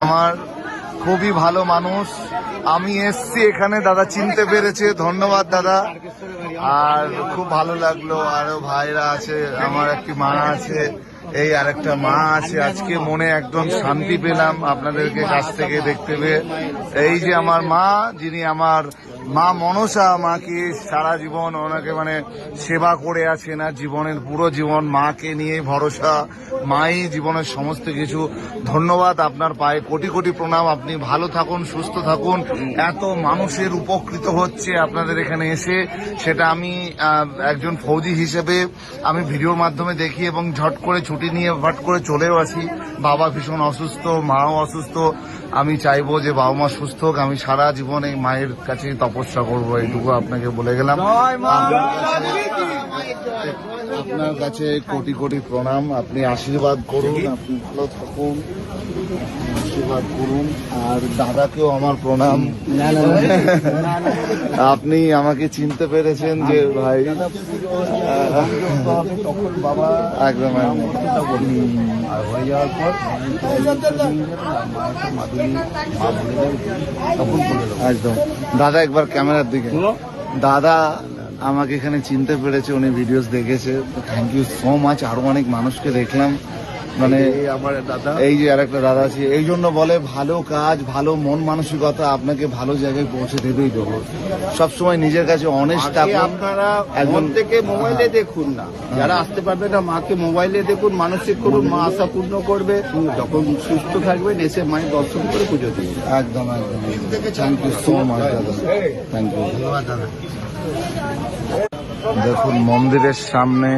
আমার খুবই ভালো মানুষ। আমি এসছি এখানে, দাদা চিনতে পেরেছে, ধন্যবাদ দাদা। আর খুব ভালো লাগলো। আরো ভাইরা আছে, আমার একটি মা আছে, এই আরেকটা মা আছে। আজকে মনে একদম শান্তি পেলাম আপনাদেরকে কাছ থেকে দেখতে পেয়ে। এই যে আমার মা, যিনি আমার মা মনসা, মাকে সারা জীবন ওনাকে সেবা করে আছেন, আর জীবনের পুরো জীবন মাকে নিয়ে ভরসা, মাই জীবনের সমস্ত কিছু। ধন্যবাদ, আপনার পায়ে কোটি কোটি প্রণাম। আপনি ভালো থাকুন, সুস্থ থাকুন। এত মানুষের উপকৃত হচ্ছে আপনাদের এখানে এসে, সেটা আমি একজন ফৌজি হিসেবে আমি ভিডিওর মাধ্যমে দেখি এবং ঝট করে ছুটি নিয়ে ফট করে চলেও আসি। বাবা ভীষণ অসুস্থ, মাও অসুস্থ। আমি চাইবো যে বাবা মা সুস্থ হোক। আমি সারা জীবন এই মায়ের কাছে তপস্যা করবো, এইটুকু আপনাকে বলে গেলাম। আপনার কাছে কোটি কোটি প্রণাম। আপনি আশীর্বাদ করুন, আপনি ভালো থাকুন, আশীর্বাদ করুন। আর দাদাকেও আমার প্রণাম। আপনি আমাকে চিনতে পেরেছেন যে ভাই, তখন বাবা একদম হয়ে যাওয়ার পর একদম দাদা একবার ক্যামেরার দিকে। দাদা আমাকে এখানে চিনতে পেরেছে, উনি ভিডিওস দেখেছে। Thank you so much. আরো অনেক মানুষকে দেখলাম, আমার দাদা, এই যে আরেকটা দাদা আছে। এই জন্য বলে ভালো কাজ, ভালো মন মানসিকতা আপনাকে ভালো জায়গায় পৌঁছে দেবেই দেবো। সবসময় নিজের কাছে অনেস্ট থাকুন। আপনারা একজন থেকে মোবাইলে দেখুন না, যারা আসতে পারবে না মাকে মোবাইলে দেখুন, মানসিক করুন, মা আশা পূর্ণ করবে। যখন সুস্থ থাকবেন এসে মায়ের দর্শন করে পুজো দিন। একদম একদম। থ্যাংক ইউ সো মাচ দাদা, থ্যাংক ইউ। দেখুন মন্দিরের সামনে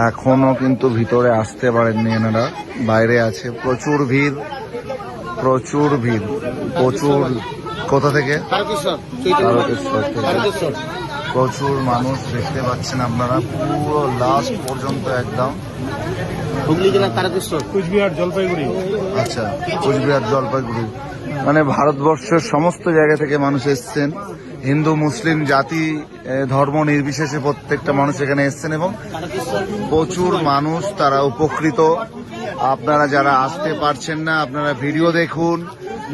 এখনো কিন্তু ভিতরে আসতে পারেননি এনারা, বাইরে আছে। প্রচুর ভিড়, প্রচুর ভিড়, প্রচুর। কোথা থেকে? তারকেশ্বর থেকে প্রচুর মানুষ দেখতে পাচ্ছেন আপনারা, পুরো লাস্ট পর্যন্ত একদম। হুগলি জেলার তারকেশ্বর, কুচবিহার, জলপাইগুড়ি। আচ্ছা, কুচবিহার, জলপাইগুড়ি। ভারতবর্ষের সমস্ত জায়গা থেকে মানুষ এসছেন। হিন্দু মুসলিম জাতি ধর্ম নির্বিশেষে প্রত্যেকটা মানুষ এখানে এসছেন এবং প্রচুর মানুষ, তারা উপকৃত। আপনারা যারা আসতে পারছেন না, আপনারা ভিডিও দেখুন,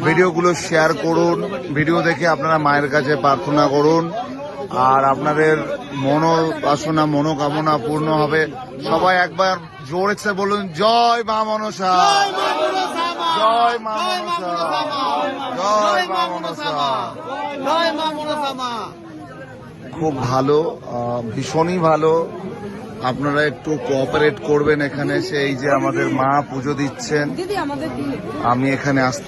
ভিডিওগুলো শেয়ার করুন, ভিডিও দেখে আপনারা মায়ের কাছে প্রার্থনা করুন। আর আপনাদের মনোবাসনা, মনোকামনা পূর্ণ হবে। সবাই একবার জোরেছে বলুন, জয় মা মনসা, জয় মা মনসা, জয় মা মনসা, জয় মা মনসা। খুব ভালো, ভীষণই ভালো। আপনারা একটু কোঅপারেট করবেন এখানে এসে। এই যে আমাদের মা পুজো দিচ্ছেন, আমি এখানে আসতে